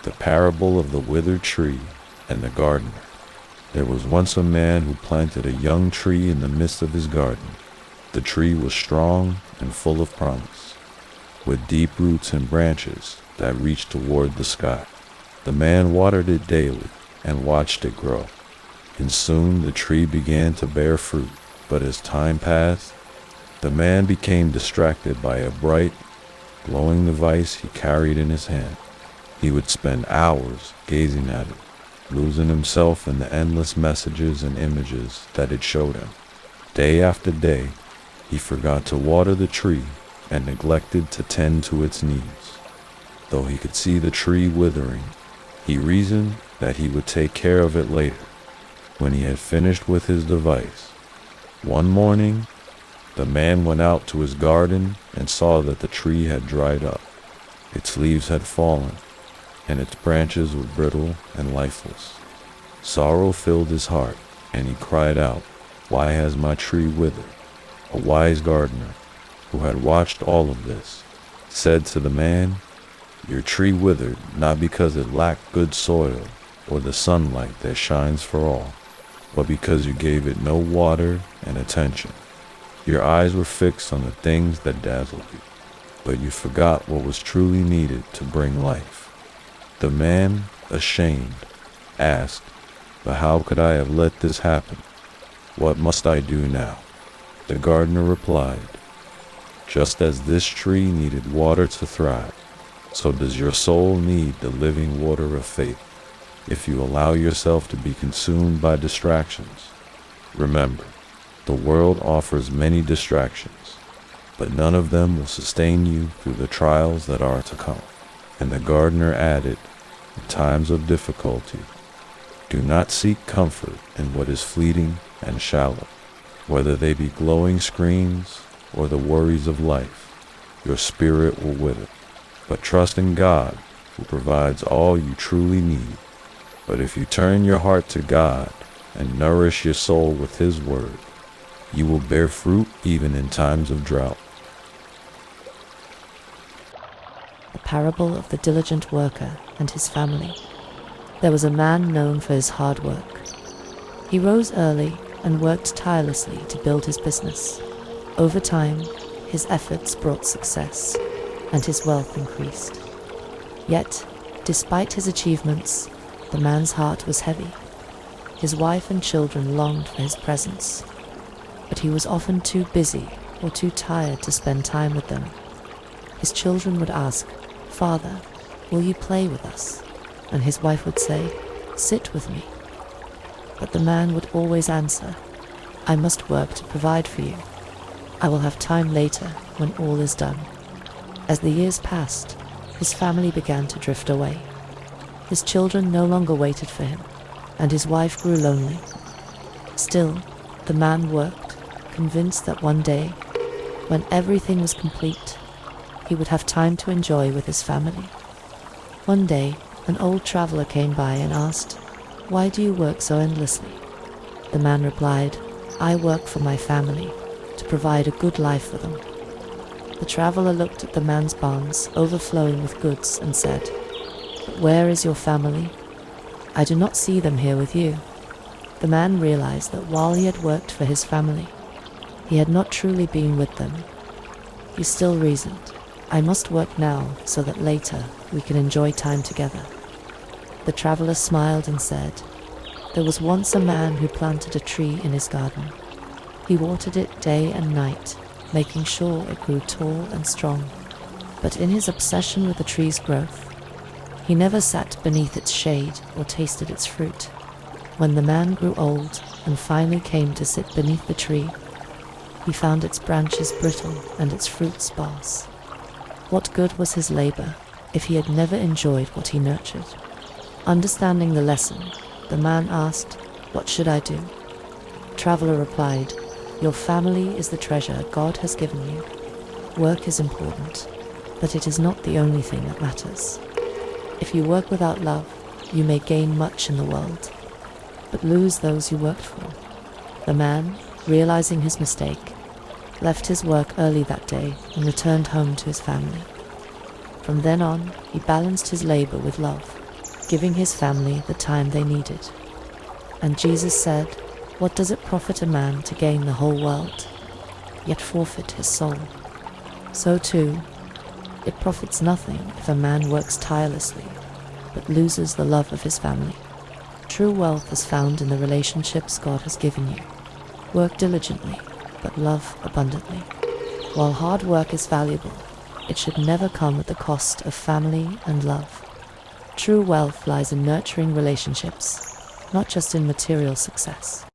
The parable of the withered tree and the gardener. There was once a man who planted a young tree in the midst of his garden. The tree was strong and full of promise, with deep roots and branches that reached toward the sky. The man watered it daily and watched it grow, and soon the tree began to bear fruit. But as time passed, the man became distracted by a bright, glowing device he carried in his hand. He would spend hours gazing at it, losing himself in the endless messages and images that it showed him. Day after day, he forgot to water the tree and neglected to tend to its needs. Though he could see the tree withering, he reasoned that he would take care of it later, when he had finished with his device. One morning, the man went out to his garden and saw that the tree had dried up. Its leaves had fallen, and its branches were brittle and lifeless. Sorrow filled his heart, and he cried out, "Why has my tree withered?" A wise gardener, who had watched all of this, said to the man, "Your tree withered not because it lacked good soil or the sunlight that shines for all, but because you gave it no water and attention. Your eyes were fixed on the things that dazzled you, but you forgot what was truly needed to bring life." The man, ashamed, asked, "But how could I have let this happen? What must I do now?" The gardener replied, "Just as this tree needed water to thrive, so does your soul need the living water of faith. If you allow yourself to be consumed by distractions, remember, the world offers many distractions, but none of them will sustain you through the trials that are to come." And the gardener added, "In times of difficulty, do not seek comfort in what is fleeting and shallow, whether they be glowing screens or the worries of life. Your spirit will wither, but trust in God, who provides all you truly need. But if you turn your heart to God and nourish your soul with His word, you will bear fruit even in times of drought." The parable of the diligent worker and his family. There was a man known for his hard work. He rose early and worked tirelessly to build his business. Over time, his efforts brought success, and his wealth increased. Yet, despite his achievements, the man's heart was heavy. His wife and children longed for his presence, but he was often too busy or too tired to spend time with them. His children would ask, "Father, will you play with us?" And his wife would say, "Sit with me." But the man would always answer, "I must work to provide for you. I will have time later when all is done." As the years passed, his family began to drift away. His children no longer waited for him, and his wife grew lonely. Still, the man worked, convinced that one day, when everything was complete, he would have time to enjoy with his family. One day, an old traveler came by and asked, "Why do you work so endlessly?" The man replied, "I work for my family, to provide a good life for them." The traveler looked at the man's barns overflowing with goods and said, "But where is your family? I do not see them here with you." The man realized that while he had worked for his family, he had not truly been with them. He still reasoned, "I must work now so that later we can enjoy time together." The traveler smiled and said, "There was once a man who planted a tree in his garden. He watered it day and night, making sure it grew tall and strong. But in his obsession with the tree's growth, he never sat beneath its shade or tasted its fruit. When the man grew old and finally came to sit beneath the tree, he found its branches brittle and its fruit sparse. What good was his labor if he had never enjoyed what he nurtured?" Understanding the lesson, the man asked, "What should I do?" The traveler replied, "Your family is the treasure God has given you. Work is important, but it is not the only thing that matters. If you work without love, you may gain much in the world, but lose those you worked for." The man, realizing his mistake, left his work early that day and returned home to his family. From then on, he balanced his labor with love, giving his family the time they needed. And Jesus said, "What does it profit a man to gain the whole world, yet forfeit his soul?" So too, it profits nothing if a man works tirelessly, but loses the love of his family. True wealth is found in the relationships God has given you. Work diligently, but love abundantly. While hard work is valuable, it should never come at the cost of family and love. True wealth lies in nurturing relationships, not just in material success.